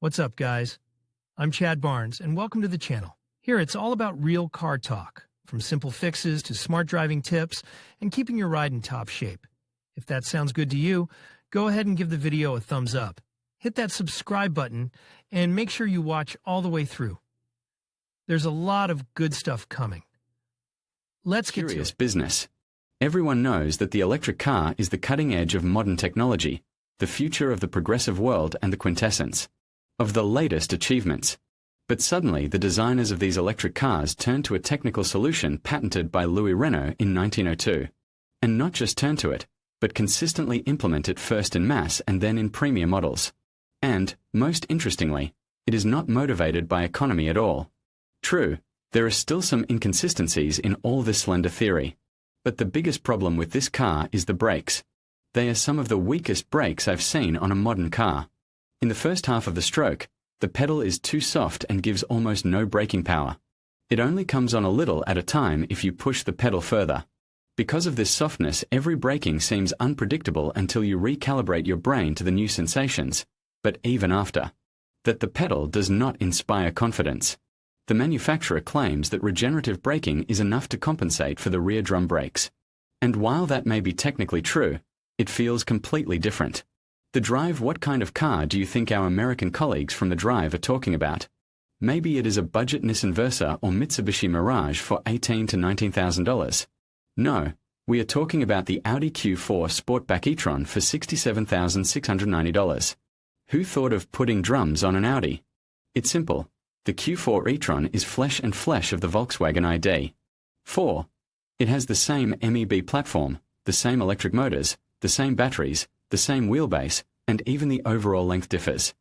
What's up, guys? I'm Chad Barnes, and welcome to the channel. Here, it's all about real car talk, from simple fixes to smart driving tips and keeping your ride in top shape. If that sounds good to you, go ahead and give the video a thumbs up. Hit that subscribe button and make sure you watch all the way through. There's a lot of good stuff coming. Let's get to it. Business. Everyone knows that the electric car is the cutting edge of modern technology, the future of the progressive world and the quintessence of the latest achievements. But suddenly the designers of these electric cars turned to a technical solution patented by Louis Renault in 1902. And not just turn to it, but consistently implement it first in mass and then in premium models. And, most interestingly, it is not motivated by economy at all. True, there are still some inconsistencies in all this slender theory. But the biggest problem with this car is the brakes. They are some of the weakest brakes I've seen on a modern car. In the first half of the stroke, the pedal is too soft and gives almost no braking power. It only comes on a little at a time if you push the pedal further. Because of this softness, every braking seems unpredictable until you recalibrate your brain to the new sensations. But even after that, the pedal does not inspire confidence. The manufacturer claims that regenerative braking is enough to compensate for the rear drum brakes. And while that may be technically true, it feels completely different. The Drive. What kind of car do you think our American colleagues from The Drive are talking about? Maybe it is a budget Nissan Versa or Mitsubishi Mirage for $18,000 to $19,000. No, we are talking about the Audi Q4 Sportback e-tron for $67,690. Who thought of putting drums on an Audi? It's simple. The Q4 e-tron is flesh and flesh of the Volkswagen ID. 4. It has the same MEB platform, the same electric motors, the same batteries, the same wheelbase, and even the overall length differs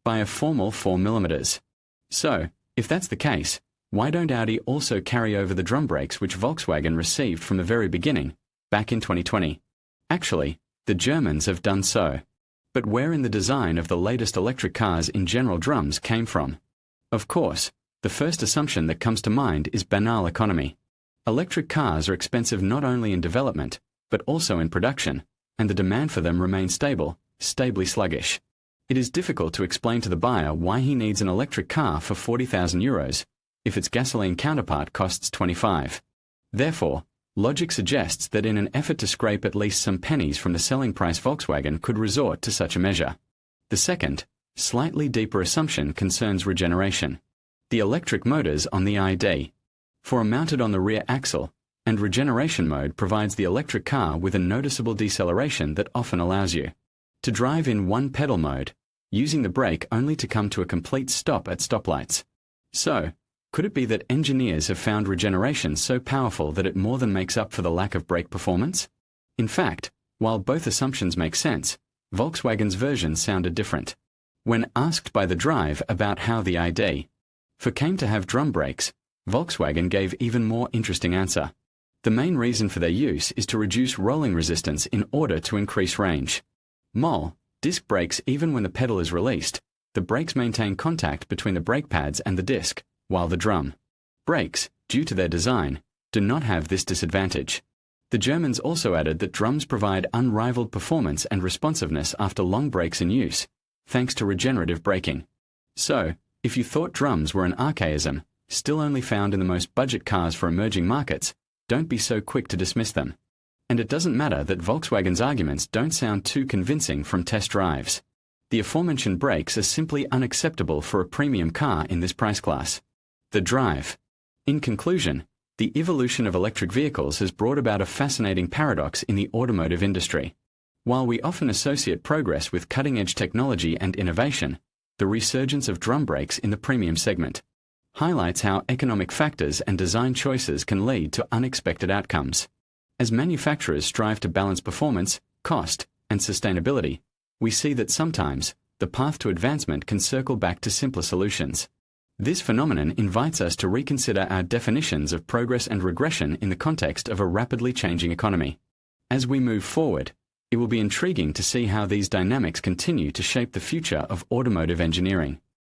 by a formal 4 mm. So, if that's the case, why don't Audi also carry over the drum brakes which Volkswagen received from the very beginning, back in 2020? Actually, the Germans have done so. But where in the design of the latest electric cars in general drums came from? Of course, the first assumption that comes to mind is banal economy. Electric cars are expensive not only in development, but also in production, and the demand for them remains stably sluggish. It is difficult to explain to the buyer why he needs an electric car for €40,000 if its gasoline counterpart costs 25. Therefore, logic suggests that in an effort to scrape at least some pennies from the selling price, Volkswagen could resort to such a measure. The second, slightly deeper assumption concerns regeneration. The electric motors on the ID. 4 are mounted on the rear axle, and regeneration mode provides the electric car with a noticeable deceleration that often allows you to drive in one pedal mode, using the brake only to come to a complete stop at stoplights. So, could it be that engineers have found regeneration so powerful that it more than makes up for the lack of brake performance? In fact, while both assumptions make sense, Volkswagen's version sounded different. When asked by The Drive about how the ID.4 came to have drum brakes, Volkswagen gave even more interesting answer. The main reason for their use is to reduce rolling resistance in order to increase range. Disc brakes. Even when the pedal is released, the brakes maintain contact between the brake pads and the disc, while the drum brakes, due to their design, do not have this disadvantage. The Germans also added that drums provide unrivaled performance and responsiveness after long breaks in use, thanks to regenerative braking. So, if you thought drums were an archaism, still only found in the most budget cars for emerging markets, don't be so quick to dismiss them. And it doesn't matter that Volkswagen's arguments don't sound too convincing from test drives. The aforementioned brakes are simply unacceptable for a premium car in this price class. The Drive. In conclusion, the evolution of electric vehicles has brought about a fascinating paradox in the automotive industry. While we often associate progress with cutting-edge technology and innovation, the resurgence of drum brakes in the premium segment highlights how economic factors and design choices can lead to unexpected outcomes. As manufacturers strive to balance performance, cost, and sustainability, we see that sometimes the path to advancement can circle back to simpler solutions. This phenomenon invites us to reconsider our definitions of progress and regression in the context of a rapidly changing economy. As we move forward, it will be intriguing to see how these dynamics continue to shape the future of automotive engineering.